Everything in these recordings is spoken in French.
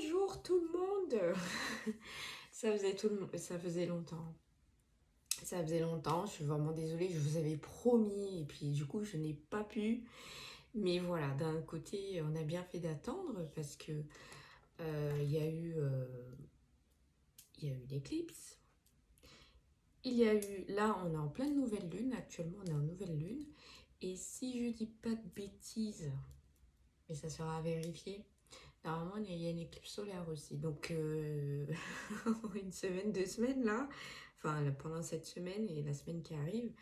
Bonjour tout le monde. Ça faisait longtemps. Ça faisait longtemps, je suis vraiment désolée, je vous avais promis et puis du coup je n'ai pas pu. Mais voilà, d'un côté on a bien fait d'attendre parce que il y a eu l'éclipse. Il y a eu, là on est en pleine nouvelle lune, actuellement on est en nouvelle lune. Et si je dis pas de bêtises, mais ça sera vérifié, normalement, il y a une éclipse solaire aussi. Donc, une semaine, 2 semaines là, enfin pendant cette semaine et la semaine qui arrive,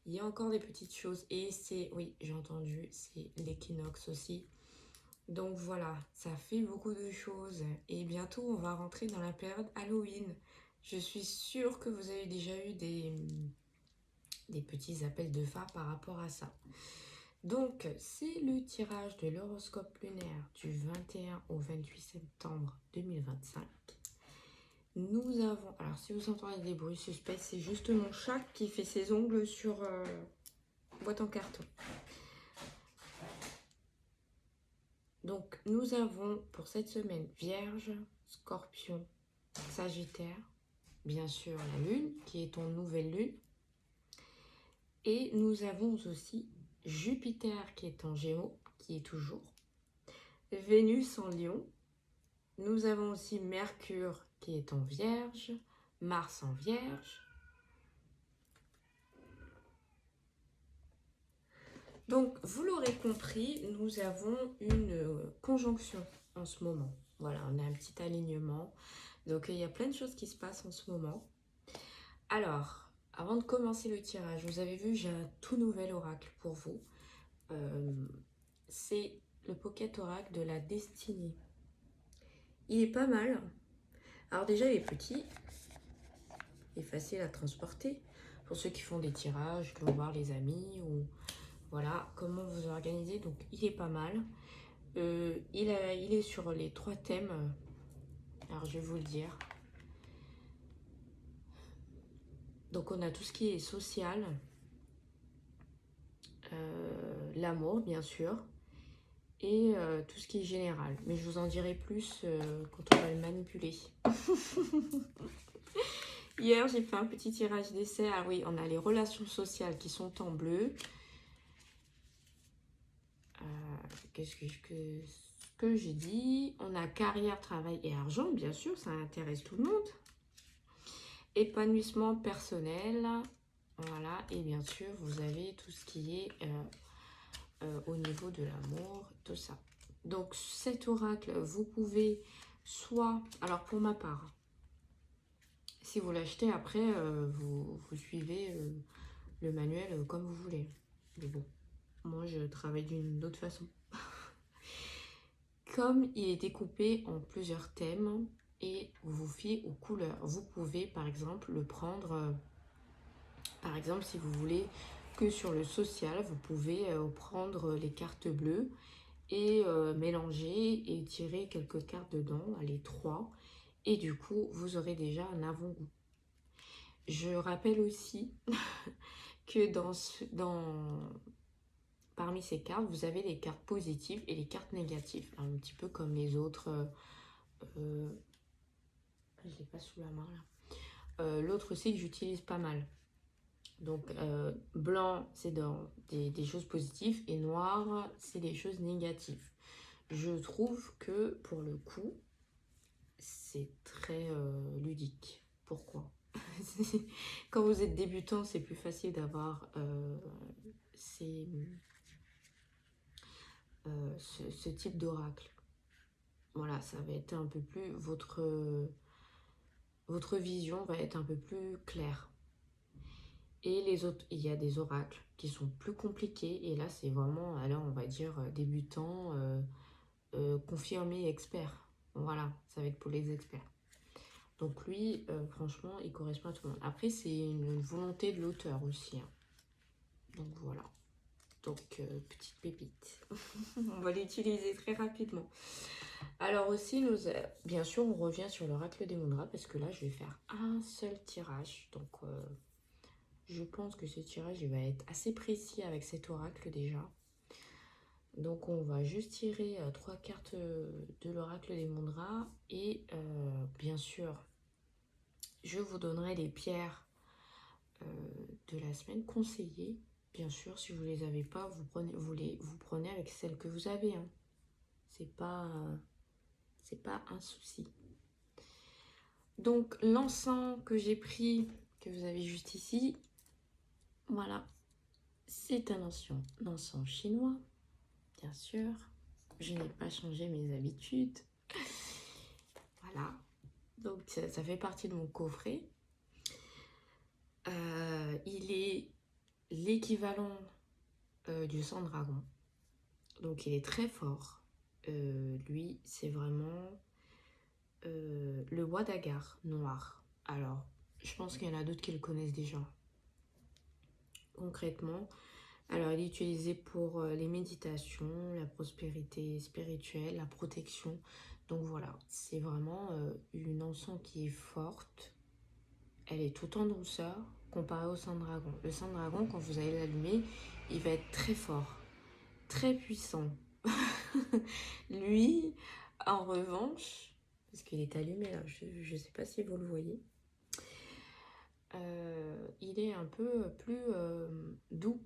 il y a encore des petites choses. Et c'est, oui, j'ai entendu, c'est l'équinoxe aussi. Donc voilà, ça fait beaucoup de choses. Et bientôt, on va rentrer dans la période Halloween. Je suis sûre que vous avez déjà eu des petits appels de phare par rapport à ça. Donc, c'est le tirage de l'horoscope lunaire du 21 au 28 septembre 2025. Nous avons... Alors, si vous entendez des bruits suspects, c'est juste mon chat qui fait ses ongles sur boîte en carton. Donc, nous avons pour cette semaine Vierge, Scorpion, Sagittaire, bien sûr la Lune, qui est en nouvelle Lune. Et nous avons aussi Jupiter qui est en Gémeaux, qui est toujours. Vénus en Lion. Nous avons aussi Mercure qui est en Vierge, Mars en Vierge. Donc, vous l'aurez compris, nous avons une conjonction en ce moment. Voilà, on a un petit alignement. Donc, il y a plein de choses qui se passent en ce moment. Alors, avant de commencer le tirage, vous avez vu, j'ai un tout nouvel oracle pour vous. C'est le Pocket Oracle de la Destinée. Il est pas mal. Alors déjà, il est petit. Il est facile à transporter. Pour ceux qui font des tirages, qui vont voir les amis ou voilà comment vous organisez. Donc il est pas mal. Il est sur les 3 thèmes. Alors je vais vous le dire. Donc on a tout ce qui est social, l'amour bien sûr, et tout ce qui est général. Mais je vous en dirai plus quand on va le manipuler. Hier j'ai fait un petit tirage d'essai. Ah oui, on a les relations sociales qui sont en bleu. Qu'est-ce que j'ai dit? On a carrière, travail et argent, bien sûr, ça intéresse tout le monde. Épanouissement personnel, voilà. Et bien sûr, vous avez tout ce qui est au niveau de l'amour, tout ça. Donc, cet oracle, vous pouvez soit... Alors, pour ma part, si vous l'achetez après, vous suivez le manuel comme vous voulez. Mais bon, moi, je travaille d'une autre façon. Comme il est découpé en plusieurs thèmes et vous vous fiez aux couleurs, vous pouvez par exemple le prendre, par exemple si vous voulez que sur le social, vous pouvez prendre les cartes bleues et mélanger et tirer quelques cartes dedans, allez 3, et du coup vous aurez déjà un avant-goût. Je rappelle aussi que parmi ces cartes, vous avez les cartes positives et les cartes négatives, un petit peu comme les autres. Je ne l'ai pas sous la main là. L'autre aussi que j'utilise pas mal. Donc blanc, c'est dans des choses positives et noir, c'est des choses négatives. Je trouve que pour le coup, c'est très ludique. Pourquoi? Quand vous êtes débutant, c'est plus facile d'avoir ce type d'oracle. Voilà, ça va être un peu plus... Votre vision va être un peu plus claire. Et les autres, il y a des oracles qui sont plus compliqués. Et là, c'est vraiment, alors on va dire, débutant, confirmé, expert. Voilà, ça va être pour les experts. Donc lui, franchement, il correspond à tout le monde. Après, c'est une volonté de l'auteur aussi. Hein. Donc voilà. Donc, petite pépite. On va l'utiliser très rapidement. Alors aussi, bien sûr, on revient sur l'oracle des Mudras parce que là, je vais faire un seul tirage. Donc, je pense que ce tirage il va être assez précis avec cet oracle déjà. Donc on va juste tirer 3 cartes de l'oracle des Mondras et bien sûr je vous donnerai les pierres de la semaine conseillées. Bien sûr, si vous les avez pas, vous prenez avec celles que vous avez. Hein. C'est pas un souci. Donc l'encens que j'ai pris, que vous avez juste ici, voilà, c'est un encens chinois, bien sûr. Je n'ai pas changé mes habitudes. Voilà, donc ça fait partie de mon coffret. Il est l'équivalent du sang dragon. Donc il est très fort. Lui, c'est vraiment le bois d'agar noir. Alors, je pense qu'il y en a d'autres qui le connaissent déjà. Concrètement, alors il est utilisé pour les méditations, la prospérité spirituelle, la protection. Donc voilà, c'est vraiment une encens qui est forte. Elle est tout en douceur comparée au sang dragon. Le sang dragon, quand vous allez l'allumer, il va être très fort, très puissant. Lui, en revanche, parce qu'il est allumé là, je ne sais pas si vous le voyez, il est un peu plus doux,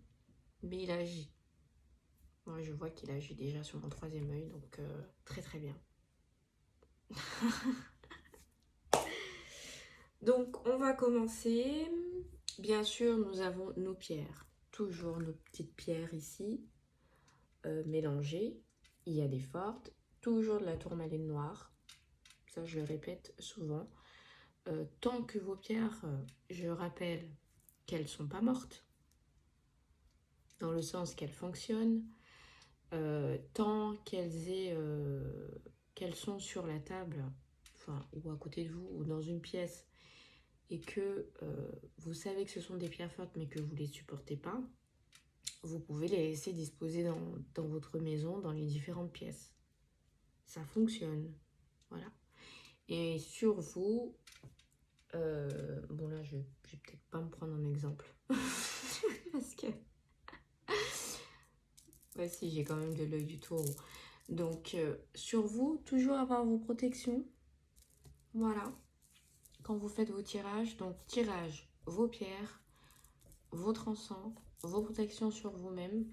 mais il agit. Moi, je vois qu'il agit déjà sur mon 3e œil, donc très très bien. Donc, on va commencer. Bien sûr, nous avons nos pierres. Toujours nos petites pierres ici, mélangées. Il y a des fortes. Toujours de la tourmaline noire. Ça, je le répète souvent. Tant que vos pierres, je rappelle qu'elles ne sont pas mortes, dans le sens qu'elles fonctionnent, tant qu'elles sont sur la table, enfin, ou à côté de vous, ou dans une pièce, et que vous savez que ce sont des pierres fortes, mais que vous ne les supportez pas, vous pouvez les laisser disposer dans votre maison, dans les différentes pièces. Ça fonctionne. Voilà. Et sur vous, bon là, je vais peut-être pas me prendre un exemple. Parce que... Ouais, si, j'ai quand même de l'œil du taureau. Donc, sur vous, toujours avoir vos protections. Voilà. Quand vous faites vos tirages, donc tirage, vos pierres, votre encens, vos protections sur vous-même.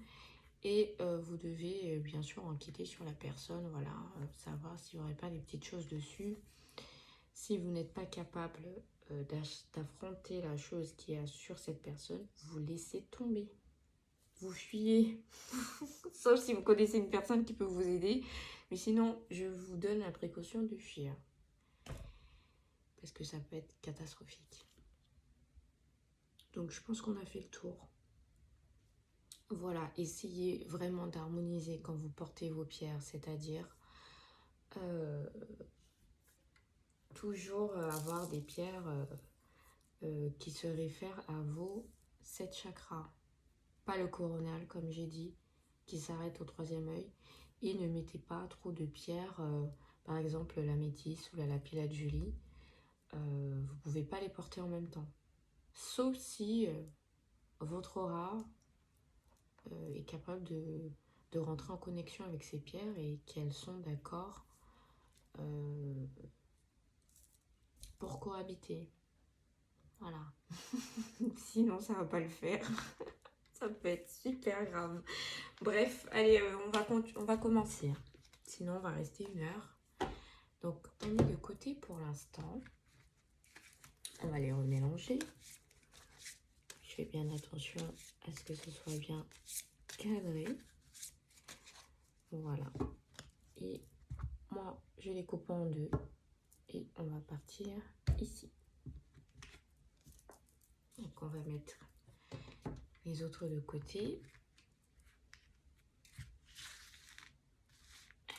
Et vous devez bien sûr enquêter sur la personne, voilà, savoir s'il n'y aurait pas des petites choses dessus. Si vous n'êtes pas capable d'affronter la chose qu'il y a sur cette personne, vous laissez tomber. Vous fuyez. Sauf si vous connaissez une personne qui peut vous aider. Mais sinon, je vous donne la précaution de fuir. Parce que ça peut être catastrophique. Donc je pense qu'on a fait le tour. Voilà, essayez vraiment d'harmoniser quand vous portez vos pierres, c'est-à-dire toujours avoir des pierres qui se réfèrent à vos 7 chakras. Pas le coronal, comme j'ai dit, qui s'arrête au 3e œil. Et ne mettez pas trop de pierres, par exemple la métisse ou la lapis-lazuli. Vous ne pouvez pas les porter en même temps. Sauf si votre aura est capable de rentrer en connexion avec ces pierres et qu'elles sont d'accord pour cohabiter. Voilà. Sinon, ça va pas le faire. Ça peut être super grave. Bref, allez, on va commencer. Sinon, on va rester 1 heure. Donc, on met de côté pour l'instant. On va les remélanger. Je fais bien attention à ce que ce soit bien cadré. Voilà. Et moi, je les coupe en 2. Et on va partir ici. Donc, on va mettre les autres de côté.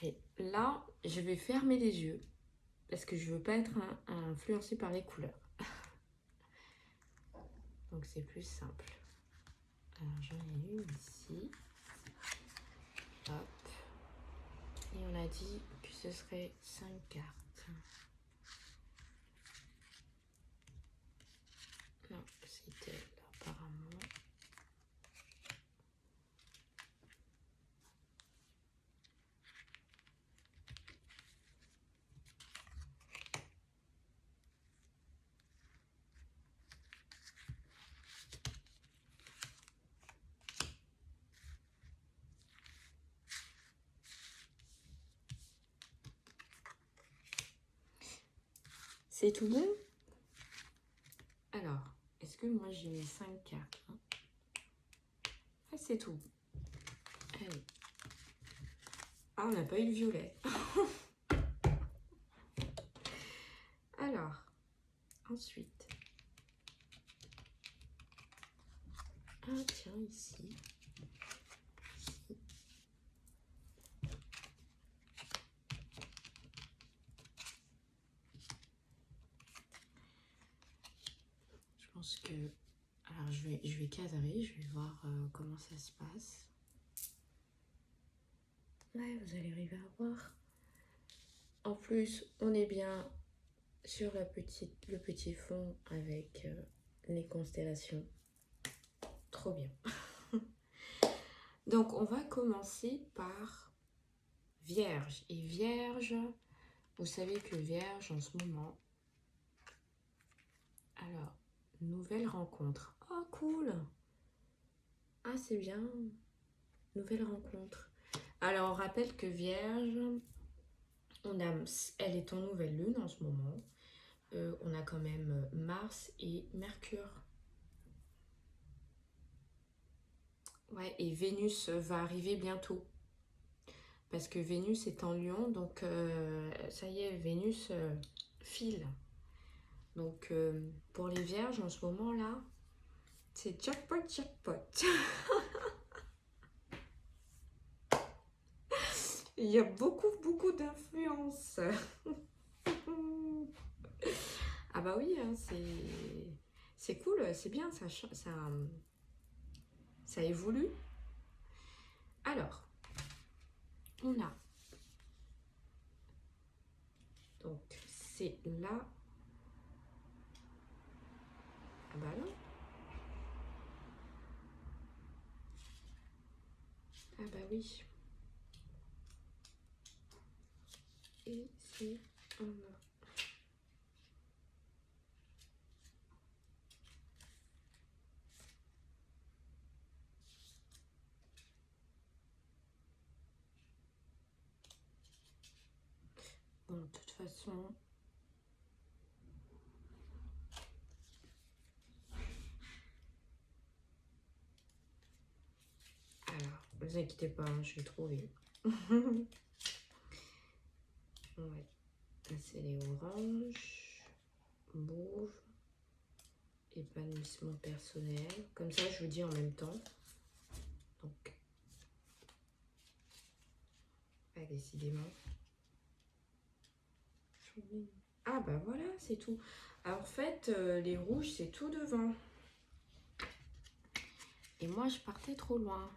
Et là, je vais fermer les yeux parce que je veux pas être influencée par les couleurs. Donc c'est plus simple. Alors j'en ai une ici. Hop. Et on a dit que ce serait 5 cartes. Non, c'était là apparemment. C'est tout bon? Alors, est-ce que moi j'ai mis 5 cartes hein? Ah, c'est tout. Allez. Ah, on n'a pas eu le violet. Alors, ensuite. Ah, tiens, ici. Je pense que... Alors, je vais cadrer, je vais voir comment ça se passe. Ouais, vous allez arriver à voir. En plus, on est bien sur le petit fond avec les constellations. Trop bien. Donc, on va commencer par Vierge. Et Vierge, vous savez que Vierge, en ce moment... Alors, nouvelle rencontre. Oh, cool. Ah, c'est bien. Nouvelle rencontre. Alors, on rappelle que Vierge, elle est en nouvelle lune en ce moment. On a quand même Mars et Mercure. Ouais, et Vénus va arriver bientôt. Parce que Vénus est en Lion, donc ça y est, Vénus file. Donc pour les Vierges en ce moment-là, c'est jackpot, jackpot. Il y a beaucoup d'influence. Ah bah oui, hein, c'est cool, c'est bien, ça évolue. Alors, on a... Donc, c'est là... Ah bah non. Ah bah oui. Et c'est un... Bon, de toute façon... Alors, ne vous inquiétez pas, hein, je vais trouver. Ouais. C'est les oranges, mauve, épanouissement personnel. Comme ça, je vous dis en même temps. Donc, décidément. Ah bah voilà, c'est tout. Alors, en fait, les rouges, c'est tout devant. Et moi, je partais trop loin.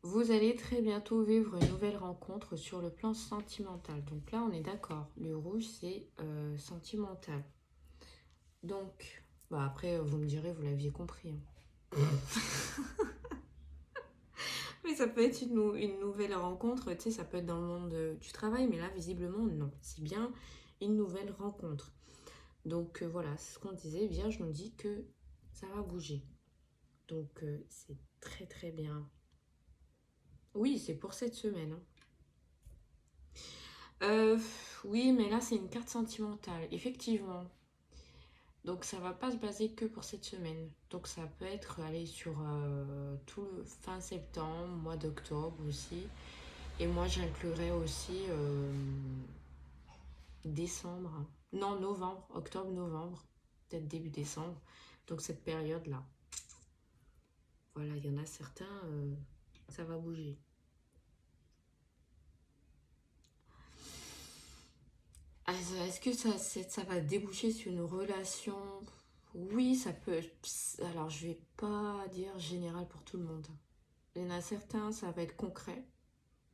Vous allez très bientôt vivre une nouvelle rencontre sur le plan sentimental. Donc là, on est d'accord. Le rouge, c'est sentimental. Donc, bah après, vous me direz, vous l'aviez compris. Hein. Mais ça peut être une nouvelle rencontre, tu sais, ça peut être dans le monde du travail, mais là, visiblement, non. C'est bien une nouvelle rencontre. Donc voilà, c'est ce qu'on disait. Vierge nous dit que ça va bouger. Donc c'est très très bien. Oui, c'est pour cette semaine. Hein. Oui, mais là, c'est une carte sentimentale, effectivement. Donc ça va pas se baser que pour cette semaine. Donc ça peut être aller sur tout le fin septembre, mois d'octobre aussi. Et moi j'inclurais aussi décembre. Non, novembre, octobre, novembre. Peut-être début décembre. Donc cette période-là. Voilà, il y en a certains, ça va bouger. Est-ce que ça va déboucher sur une relation? Oui, ça peut. Alors, je vais pas dire général pour tout le monde. Il y en a certains, ça va être concret.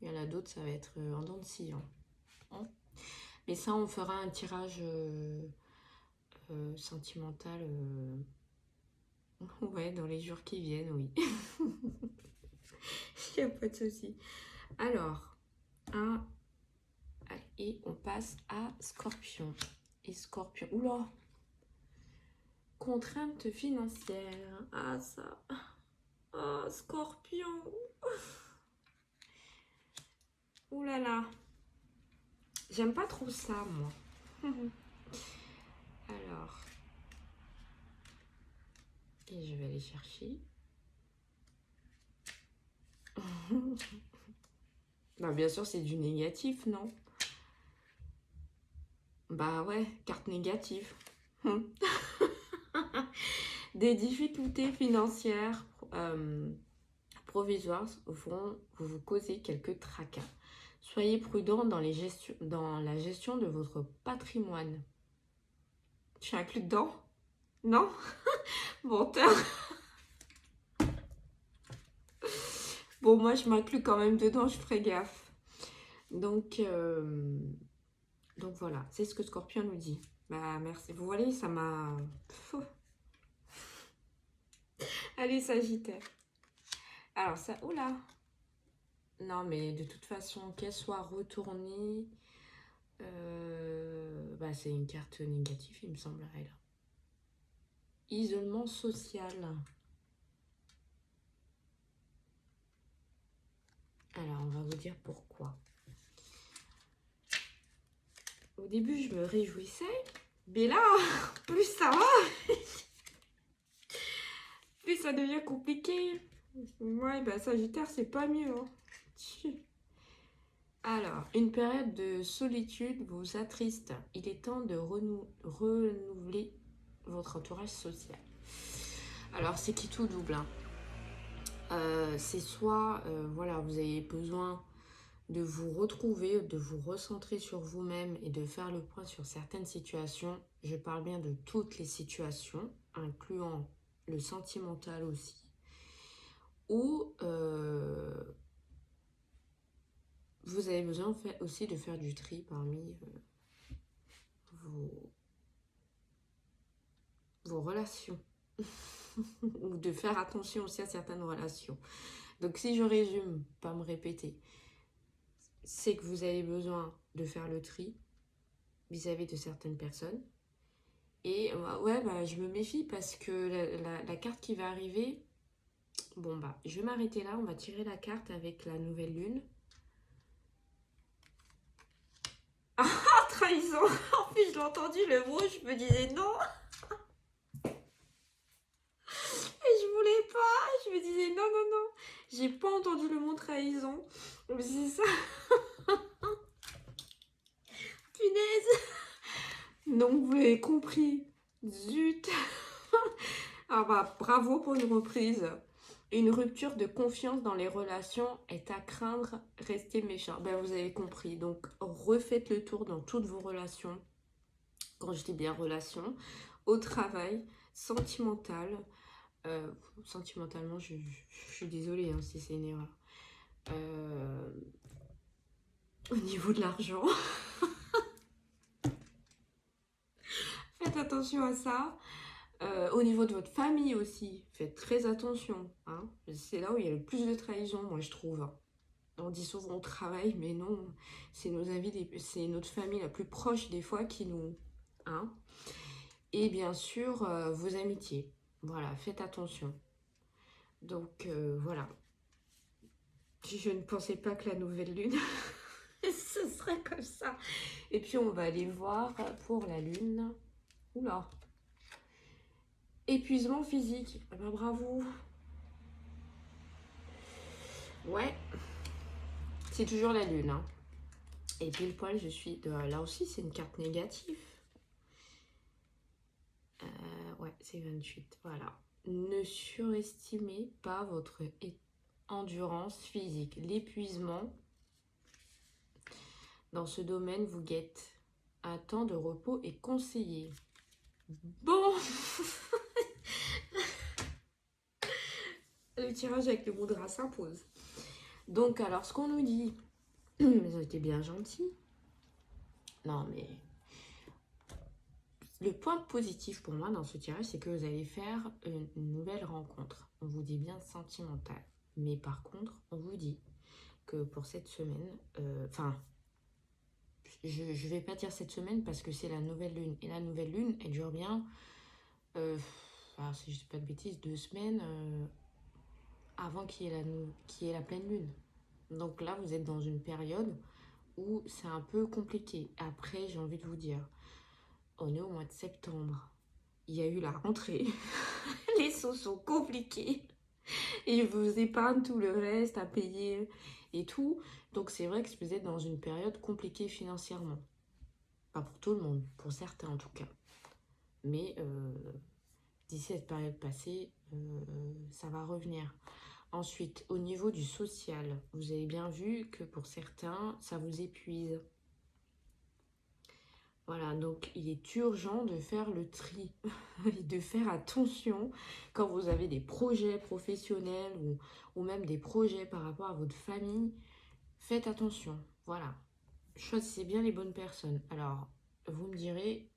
Il y en a d'autres, ça va être en dents de scie. Hein. Mais ça, on fera un tirage sentimental. Ouais, dans les jours qui viennent, oui. Il n'y a pas de souci. Alors, et on passe à Scorpion. Et Scorpion, oula! Contrainte financière. Ah, ça. Ah, Scorpion. Ouh là là. J'aime pas trop ça, moi. Alors, et je vais aller chercher. Bah, bien sûr, c'est du négatif, non? Bah ouais, carte négative. Des difficultés financières provisoires vont vous causer quelques tracas. Soyez prudent dans la gestion de votre patrimoine. Je suis inclus dedans? Non? Menteur. Bon, moi, je m'inclus quand même dedans, je ferai gaffe. Donc voilà, c'est ce que Scorpion nous dit. Bah, merci. Vous voyez, ça m'a... Allez, Sagittaire. Alors, ça... Oula! Non, mais de toute façon, qu'elle soit retournée... bah, c'est une carte négative, il me semble, elle. Isolement social. Alors, on va vous dire pourquoi. Au début, je me réjouissais. Mais là, plus ça va, plus ça devient compliqué. Ouais, bah Sagittaire, c'est pas mieux. Hein. Alors, une période de solitude vous attriste. Il est temps de renouveler votre entourage social. Alors, c'est qui tout double. Hein. C'est soit, voilà, vous avez besoin de vous retrouver, de vous recentrer sur vous-même et de faire le point sur certaines situations. Je parle bien de toutes les situations, incluant le sentimental aussi. Ou vous avez besoin aussi de faire du tri parmi vos relations. Ou de faire attention aussi à certaines relations. Donc si je résume, pas me répéter, c'est que vous avez besoin de faire le tri vis-à-vis de certaines personnes. Et ouais, bah, je me méfie parce que la carte qui va arriver, bon bah, je vais m'arrêter là, on va tirer la carte avec la nouvelle lune. Ah, trahison! En plus, je l'ai entendu le mot, je me disais non! Et je voulais pas, je me disais non, non, non. J'ai pas entendu le mot trahison. Mais c'est ça. Punaise! Donc vous l'avez compris. Zut! Ah bah, bravo pour une reprise. Une rupture de confiance dans les relations est à craindre, restez méchant. Ben vous avez compris. Donc refaites le tour dans toutes vos relations. Quand je dis bien relations, au travail, sentimental. Sentimentalement, je suis désolée hein, si c'est une erreur. Au niveau de l'argent, faites attention à ça. Au niveau de votre famille aussi, faites très attention. Hein. C'est là où il y a le plus de trahison, moi je trouve. On dit souvent au travail, mais non, c'est nos amis, c'est notre famille la plus proche des fois qui nous... Hein. Et bien sûr, vos amitiés. Voilà, faites attention. Donc voilà. Je ne pensais pas que la nouvelle lune, ce serait comme ça. Et puis on va aller voir pour la lune. Oula. Épuisement physique. Ah ben, bravo. Ouais. C'est toujours la lune. Hein. Et pile poil, je suis... là aussi, c'est une carte négative. Ouais, c'est 28. Voilà. Ne surestimez pas votre endurance physique. L'épuisement dans ce domaine vous guette. Un temps de repos est conseillé. Bon. Le tirage avec le Moudra s'impose. Donc, alors, ce qu'on nous dit... Mais ça a été bien gentil. Non, mais... Le point positif pour moi dans ce tirage, c'est que vous allez faire une nouvelle rencontre. On vous dit bien sentimentale. Mais par contre, on vous dit que pour cette semaine... Enfin, je ne vais pas dire cette semaine parce que c'est la nouvelle lune. Et la nouvelle lune, elle dure bien... alors, si je ne dis pas de bêtises, 2 semaines avant qu'il y ait la pleine lune. Donc là, vous êtes dans une période où c'est un peu compliqué. Après, j'ai envie de vous dire, on est au mois de septembre. Il y a eu la rentrée. Les sous sont compliqués. Et je vous épargne tout le reste à payer et tout. Donc c'est vrai que vous êtes dans une période compliquée financièrement. Pas pour tout le monde, pour certains en tout cas. Mais d'ici cette période passée, ça va revenir. Ensuite, au niveau du social, vous avez bien vu que pour certains, ça vous épuise. Voilà, donc il est urgent de faire le tri et de faire attention quand vous avez des projets professionnels ou même des projets par rapport à votre famille. Faites attention, voilà. Choisissez bien les bonnes personnes. Alors, vous me direz,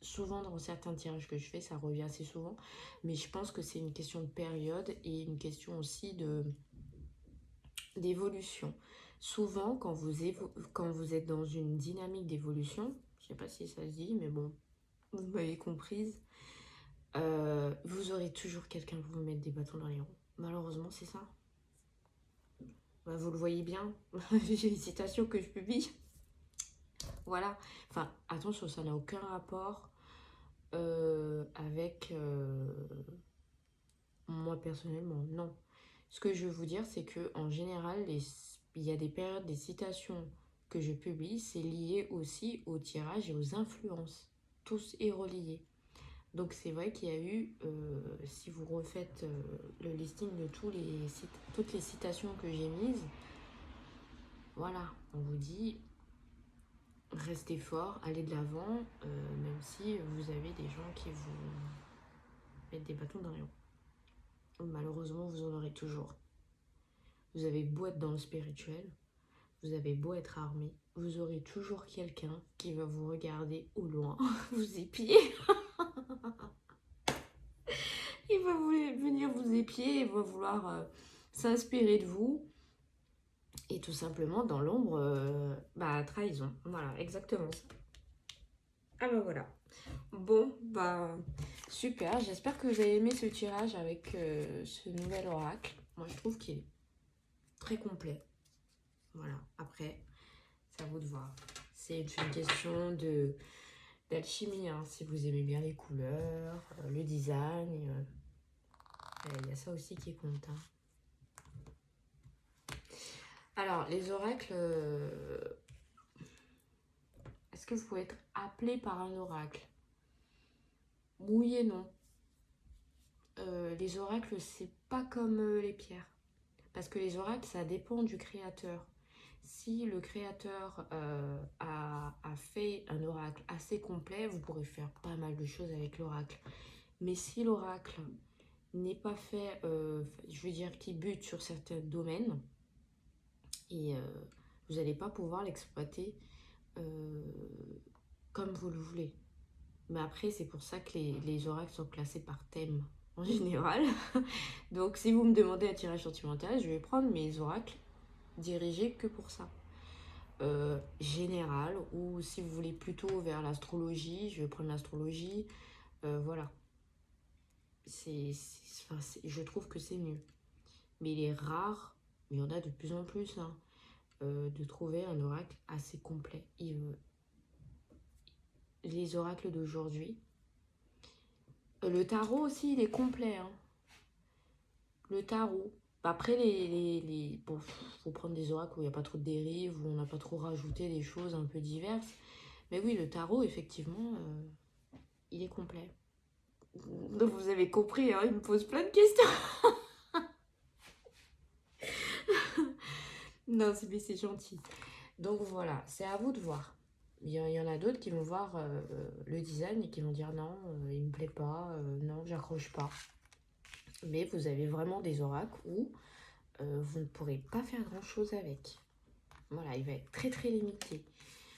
souvent dans certains tirages que je fais, ça revient assez souvent, mais je pense que c'est une question de période et une question aussi d'évolution. Souvent, quand vous êtes dans une dynamique d'évolution, je ne sais pas si ça se dit, mais bon, vous m'avez comprise, vous aurez toujours quelqu'un pour vous mettre des bâtons dans les roues. Malheureusement, c'est ça. Bah, vous le voyez bien, j'ai une citation que je publie. Voilà. Enfin, attention, ça n'a aucun rapport avec moi personnellement, non. Ce que je veux vous dire, c'est que en général, il y a des périodes, des citations que je publie, c'est lié aussi au tirage et aux influences. Tous est relié. Donc c'est vrai qu'il y a eu, si vous refaites le listing de toutes les citations que j'ai mises, voilà, on vous dit, restez fort, allez de l'avant, même si vous avez des gens qui vous mettent des bâtons dans les roues. Malheureusement, vous en aurez toujours. Vous avez beau être dans le spirituel, vous avez beau être armé, vous aurez toujours quelqu'un qui va vous regarder au loin, vous épier. Il va venir vous épier, il va vouloir s'inspirer de vous. Et tout simplement, dans l'ombre, trahison. Voilà, exactement ça. Ah bah voilà. Bon, bah super. J'espère que vous avez aimé ce tirage avec ce nouvel oracle. Moi, je trouve qu'il est très complet. Voilà. Après, c'est à vous de voir. C'est une question d'alchimie, hein. Si vous aimez bien les couleurs, le design, il y a ça aussi qui compte, hein. Alors, les oracles, est-ce que vous pouvez être appelé par un oracle? Oui et non. Les oracles, c'est pas comme les pierres. Parce que les oracles, ça dépend du créateur. Si le créateur a fait un oracle assez complet, vous pourrez faire pas mal de choses avec l'oracle. Mais si l'oracle n'est pas fait, je veux dire, qui bute sur certains domaines, et vous n'allez pas pouvoir l'exploiter comme vous le voulez. Mais après, c'est pour ça que les oracles sont classés par thème en général. Donc, si vous me demandez un tirage sentimental, je vais prendre mes oracles dirigés que pour ça. Général, ou si vous voulez plutôt vers l'astrologie, je vais prendre l'astrologie. Voilà. Je trouve que c'est mieux. Mais il est rare, il y en a de plus en plus, hein, de trouver un oracle assez complet. Les oracles d'aujourd'hui. Le tarot aussi, il est complet, hein. Le tarot. Après, bon, faut prendre des oracles où il n'y a pas trop de dérives, où on n'a pas trop rajouté des choses un peu diverses. Mais oui, le tarot, effectivement, il est complet. Donc vous avez compris, hein, il me pose plein de questions. Non, c'est gentil. Donc voilà, c'est à vous de voir. Il y en a d'autres qui vont voir le design et qui vont dire non, il me plaît pas, non, j'accroche pas. Mais vous avez vraiment des oracles où vous ne pourrez pas faire grand chose avec. Voilà, il va être très très limité. De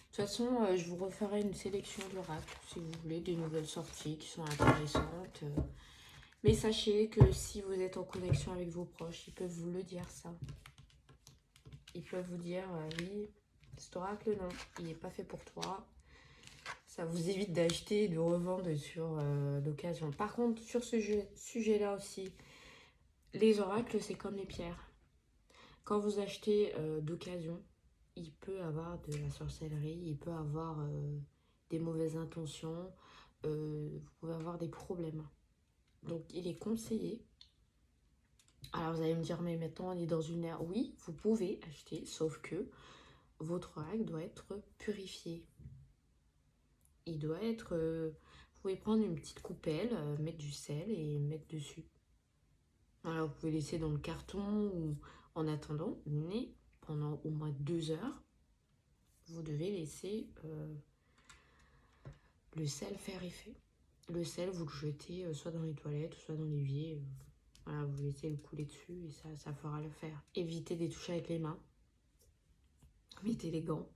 toute façon, je vous referai une sélection d'oracles si vous voulez, des nouvelles sorties qui sont intéressantes. Mais sachez que si vous êtes en connexion avec vos proches, ils peuvent vous le dire ça. Ils peuvent vous dire, oui, cet oracle, non, il n'est pas fait pour toi. Ça vous évite d'acheter et de revendre sur l'occasion. Par contre, sur ce sujet-là aussi, les oracles, c'est comme les pierres. Quand vous achetez d'occasion, il peut avoir de la sorcellerie, il peut avoir des mauvaises intentions, vous pouvez avoir des problèmes. Donc il est conseillé. Alors vous allez me dire, mais maintenant on est dans une ère, oui, vous pouvez acheter, sauf que votre règle doit être purifiée. Il doit être, vous pouvez prendre une petite coupelle, mettre du sel et mettre dessus. Alors vous pouvez laisser dans le carton ou en attendant, mais pendant au moins 2 heures, vous devez laisser le sel faire effet. Le sel, vous le jetez soit dans les toilettes, soit dans l'évier. Voilà, vous laissez le couler dessus et ça fera le faire. Évitez des touches avec les mains. Mettez les gants.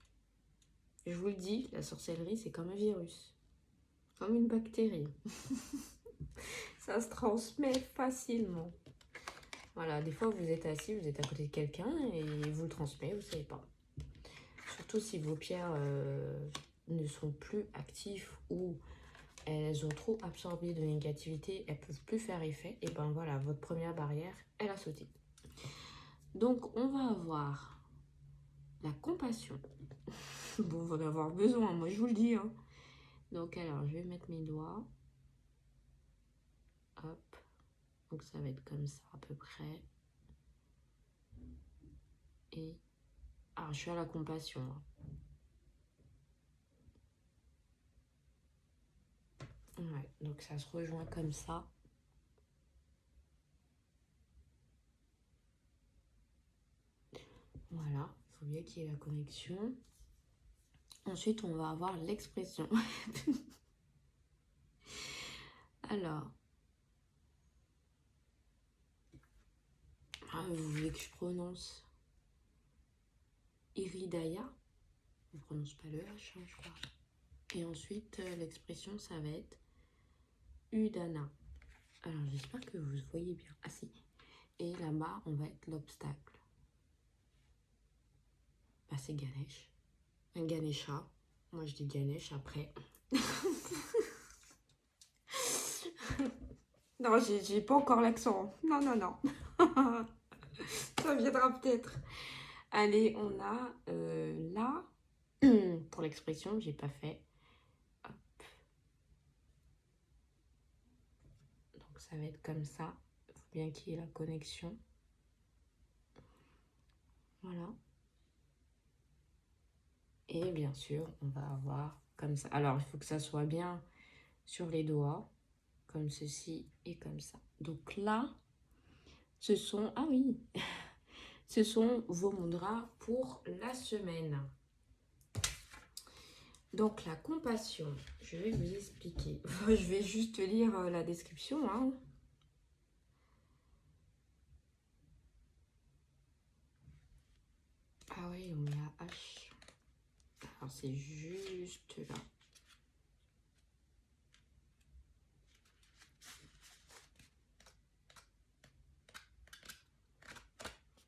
Je vous le dis, la sorcellerie, c'est comme un virus. Comme une bactérie. Ça se transmet facilement. Voilà, des fois vous êtes assis, vous êtes à côté de quelqu'un et il vous le transmet, vous ne savez pas. Surtout si vos pierres ne sont plus actives ou elles ont trop absorbé de négativité, elles ne peuvent plus faire effet, et ben voilà, votre première barrière, elle a sauté. Donc on va avoir la compassion. Bon, on va en avoir besoin, moi je vous le dis. Hein. Donc alors, je vais mettre mes doigts. Hop. Donc ça va être comme ça à peu près. Et alors je suis à la compassion. Hein. Ouais, donc ça se rejoint comme ça. Voilà, il faut bien qu'il y ait la connexion. Ensuite, on va avoir l'expression. Alors, vous voulez que je prononce Iridaya? On ne prononce pas le H, hein, je crois. Et ensuite, l'expression, ça va être Udana. Alors, j'espère que vous voyez bien. Ah si. Et là-bas, on va être l'obstacle. Bah, c'est Ganesh. Un Ganesha. Moi, je dis Ganesh après. Non, j'ai pas encore l'accent. Non, non, non. Ça viendra peut-être. Allez, on a là, pour l'expression, j'ai pas fait. Hop. Donc, ça va être comme ça. Il faut bien qu'il y ait la connexion. Voilà. Et bien sûr, on va avoir comme ça. Alors, il faut que ça soit bien sur les doigts, comme ceci et comme ça. Donc là, ce sont... Ah oui, ce sont vos mudras pour la semaine. Donc la compassion, je vais vous expliquer. Je vais juste lire la description. Hein. Ah oui, on met la H. Alors c'est juste là.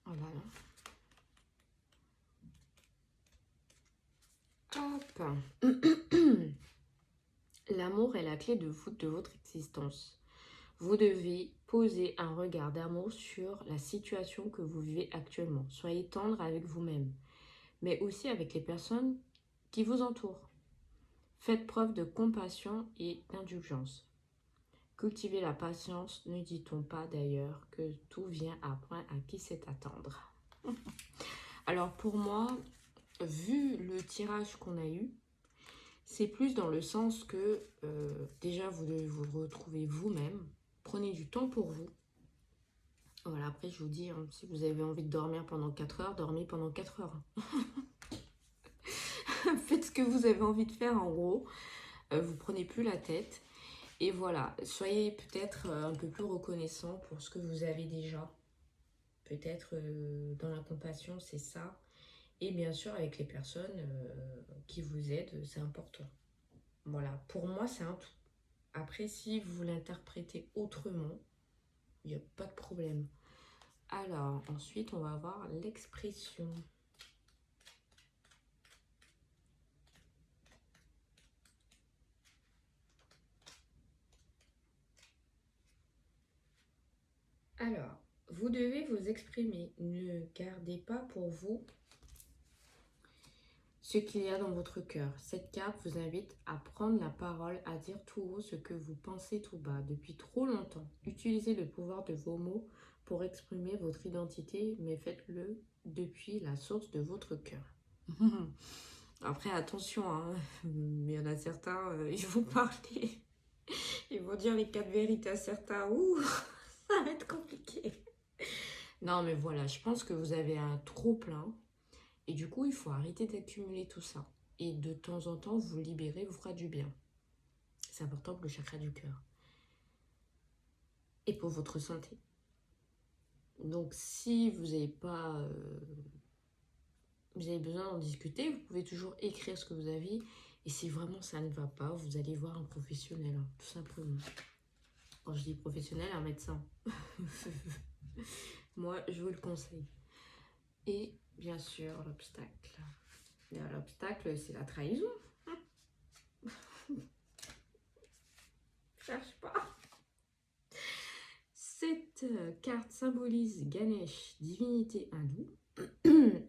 Voilà. Hop. L'amour est la clé de voûte de votre existence. Vous devez poser un regard d'amour sur la situation que vous vivez actuellement. Soyez tendre avec vous-même, mais aussi avec les personnes qui vous entourent. Faites preuve de compassion et d'indulgence. Cultivez la patience, ne dit-on pas d'ailleurs que tout vient à point à qui sait attendre. Alors pour moi, vu le tirage qu'on a eu, c'est plus dans le sens que déjà vous devez vous retrouver vous-même. Prenez du temps pour vous. Voilà, après je vous dis, hein, si vous avez envie de dormir pendant 4 heures, dormez pendant 4 heures. Faites ce que vous avez envie de faire en gros. Vous prenez plus la tête. Et voilà, soyez peut-être un peu plus reconnaissant pour ce que vous avez déjà. Peut-être dans la compassion, c'est ça. Et bien sûr, avec les personnes qui vous aident, c'est important. Voilà, pour moi, c'est un tout. Après, si vous l'interprétez autrement, il n'y a pas de problème. Alors, ensuite, on va avoir l'expression. Alors, vous devez vous exprimer. Ne gardez pas pour vous ce qu'il y a dans votre cœur. Cette carte vous invite à prendre la parole, à dire tout haut ce que vous pensez tout bas depuis trop longtemps. Utilisez le pouvoir de vos mots pour exprimer votre identité, mais faites-le depuis la source de votre cœur. Après, attention, hein, il y en a certains, ils vont parler, ils vont dire les 4 vérités à certains. Ouh, ça va être compliqué. Non, mais voilà, je pense que vous avez un trop plein. Et du coup, il faut arrêter d'accumuler tout ça. Et de temps en temps, vous libérer vous fera du bien. C'est important pour le chakra du cœur. Et pour votre santé. Donc, si vous n'avez pas... vous avez besoin d'en discuter, vous pouvez toujours écrire ce que vous avez. Et si vraiment ça ne va pas, vous allez voir un professionnel, hein, tout simplement. Quand je dis professionnel, un médecin. Moi, je vous le conseille. Et bien sûr, l'obstacle. L'obstacle, c'est la trahison. Cherche pas. Cette carte symbolise Ganesh, divinité hindoue.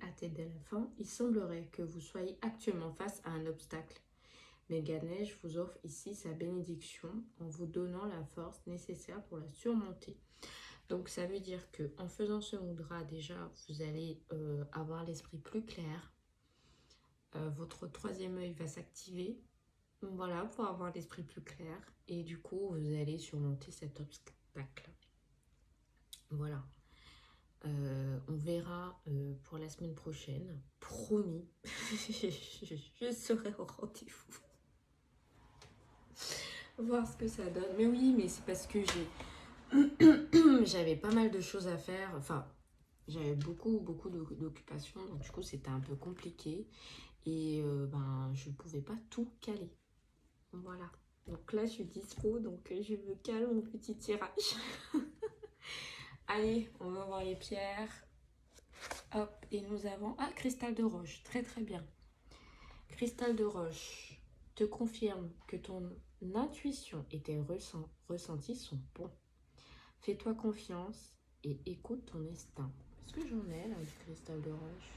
À tête d'éléphant, il semblerait que vous soyez actuellement face à un obstacle. Mais Ganesh vous offre ici sa bénédiction en vous donnant la force nécessaire pour la surmonter. Donc ça veut dire que en faisant ce mudra, déjà, vous allez avoir l'esprit plus clair. Votre troisième œil va s'activer. Voilà, pour avoir l'esprit plus clair. Et du coup, vous allez surmonter cet obstacle. Voilà. On verra pour la semaine prochaine. Promis. je serai au rendez-vous. Voir ce que ça donne. Mais oui, mais c'est parce que j'avais pas mal de choses à faire. Enfin, j'avais beaucoup d'occupations. Donc du coup, c'était un peu compliqué. Et ben, je ne pouvais pas tout caler. Voilà. Donc là, je suis dispo. Donc je me cale mon petit tirage. Allez, on va voir les pierres. Hop, et nous avons... Ah, cristal de roche. Très très bien. Cristal de roche te confirme que ton intuition et tes ressentis sont bons. Fais-toi confiance et écoute ton instinct. Est-ce que j'en ai là du cristal de roche?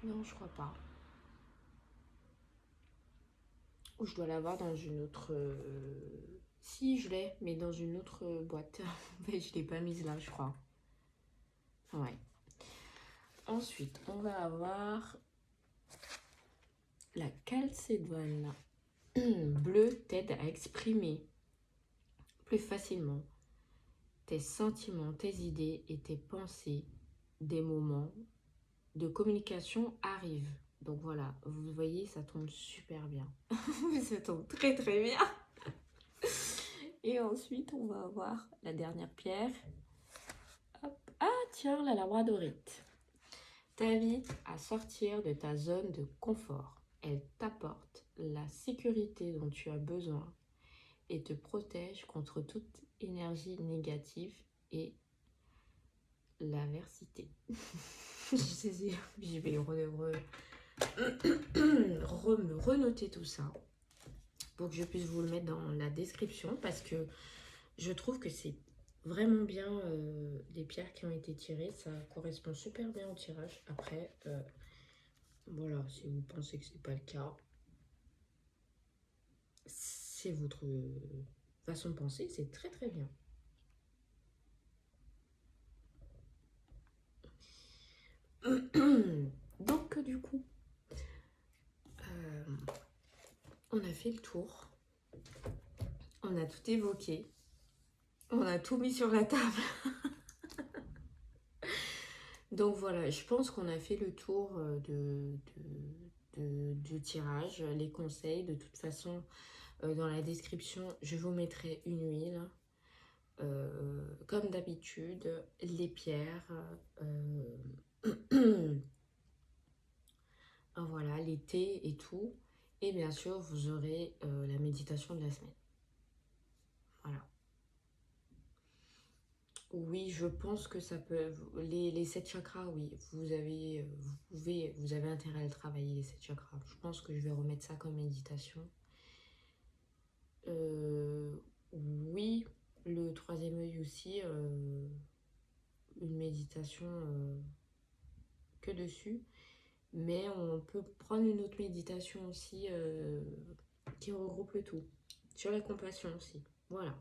Non, je crois pas. Ou je dois l'avoir dans une autre... Si, je l'ai, mais dans une autre boîte. Mais je l'ai pas mise là, je crois. Ouais. Ensuite, on va avoir la calcédoine. Bleu t'aide à exprimer plus facilement tes sentiments, tes idées et tes pensées. Des moments de communication arrivent. Donc voilà, vous voyez, ça tombe super bien. Ça tombe très très bien. Et ensuite, on va avoir la dernière pierre. Hop. Ah tiens, la labradorite. T'invite à sortir de ta zone de confort. Elle t'apporte la sécurité dont tu as besoin et te protège contre toute énergie négative et l'aversité. Je vais renoter tout ça pour que je puisse vous le mettre dans la description parce que je trouve que c'est vraiment bien les pierres qui ont été tirées. Ça correspond super bien au tirage. Après, voilà, si vous pensez que c'est pas le cas, c'est votre façon de penser, c'est très très bien. Donc du coup, on a fait le tour, on a tout évoqué, on a tout mis sur la table. Donc voilà, je pense qu'on a fait le tour du tirage, les conseils. De toute façon, dans la description, je vous mettrai une huile. Comme d'habitude, les pierres, voilà, les thés et tout. Et bien sûr, vous aurez la méditation de la semaine. Voilà. Oui, je pense que ça peut... Les 7 chakras, oui, vous avez intérêt à le travailler, les 7 chakras. Je pense que je vais remettre ça comme méditation. Oui, le troisième œil aussi, une méditation que dessus. Mais on peut prendre une autre méditation aussi qui regroupe le tout. Sur la compassion aussi. Voilà.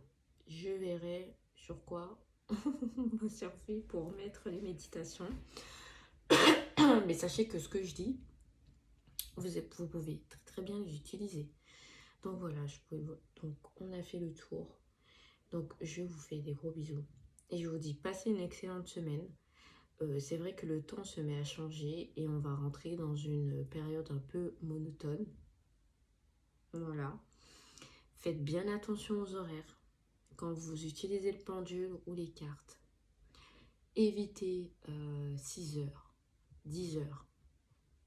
Je verrai sur quoi on va surfer pour mettre les méditations. Mais sachez que ce que je dis, vous pouvez très, très bien les utiliser. Donc voilà, donc on a fait le tour. Donc je vous fais des gros bisous. Et je vous dis, passez une excellente semaine. C'est vrai que le temps se met à changer et on va rentrer dans une période un peu monotone. Voilà. Faites bien attention aux horaires quand vous utilisez le pendule ou les cartes. Évitez 6 heures, 10 heures,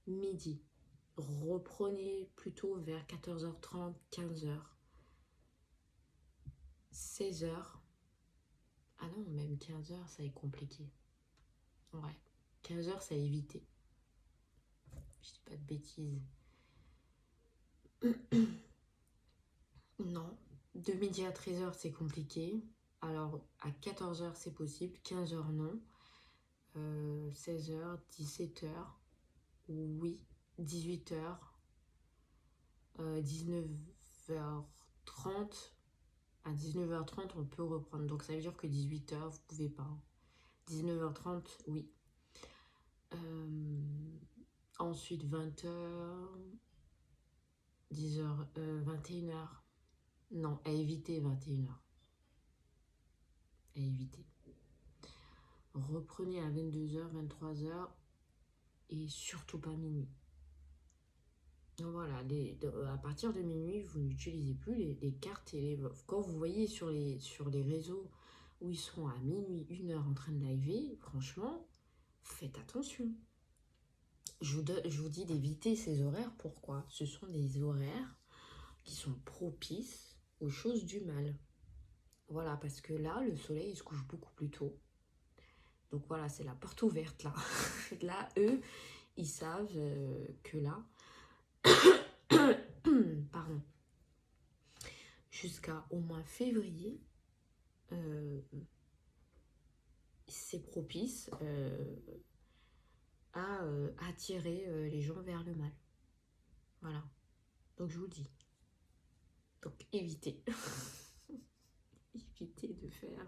midi. Reprenez plutôt vers 14h30, 15h, 16h. Ah non, même 15h, ça est compliqué. Ouais, 15h, ça a évité. Je dis pas de bêtises. Non, de midi à 13h, c'est compliqué. Alors, à 14h, c'est possible. 15h, non. 16h, 17h, oui. 18h, 19h30. À 19h30, on peut reprendre. Donc, ça veut dire que 18h, vous pouvez pas. 19h30, oui. Ensuite, 20h, 10h, 21h. Non, à éviter 21h. À éviter. Reprenez à 22h, 23h et surtout pas minuit. Donc voilà, à partir de minuit, vous n'utilisez plus les cartes et quand vous voyez sur les réseaux où ils sont à minuit, 1h en train de liver, franchement, faites attention. Je vous dis d'éviter ces horaires. Pourquoi? Ce sont des horaires qui sont propices aux choses du mal. Voilà, parce que là, le soleil il se couche beaucoup plus tôt. Donc voilà, c'est la porte ouverte là. Là, eux, ils savent que là, pardon, jusqu'à au moins février, c'est propice à attirer les gens vers le mal. Voilà. Donc je vous dis. Donc évitez. Évitez de faire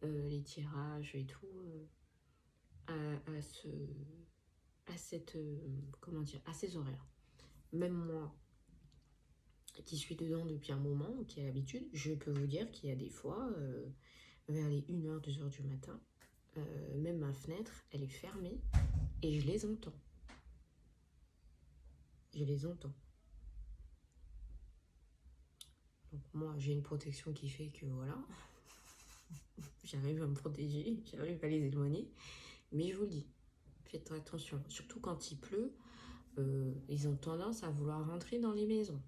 les tirages et tout à ces horaires. Même moi, qui suis dedans depuis un moment, qui a l'habitude, je peux vous dire qu'il y a des fois, vers les 1h, 2h du matin, même ma fenêtre, elle est fermée et je les entends. Je les entends. Donc moi, j'ai une protection qui fait que voilà, j'arrive à me protéger, j'arrive à les éloigner. Mais je vous le dis, faites attention. Surtout quand il pleut, ils ont tendance à vouloir rentrer dans les maisons.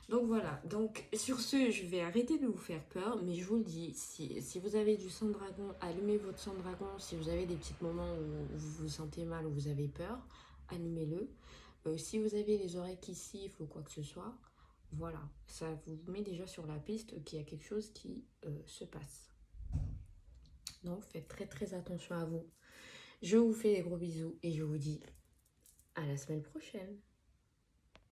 Donc voilà, donc sur ce, je vais arrêter de vous faire peur, mais je vous le dis, si vous avez du sang de dragon, allumez votre sang de dragon. Si vous avez des petits moments où vous vous sentez mal, où vous avez peur, allumez-le. Si vous avez les oreilles qui sifflent ou quoi que ce soit, voilà, ça vous met déjà sur la piste qu'il y a quelque chose qui se passe. Donc faites très très attention à vous. Je vous fais des gros bisous et je vous dis à la semaine prochaine.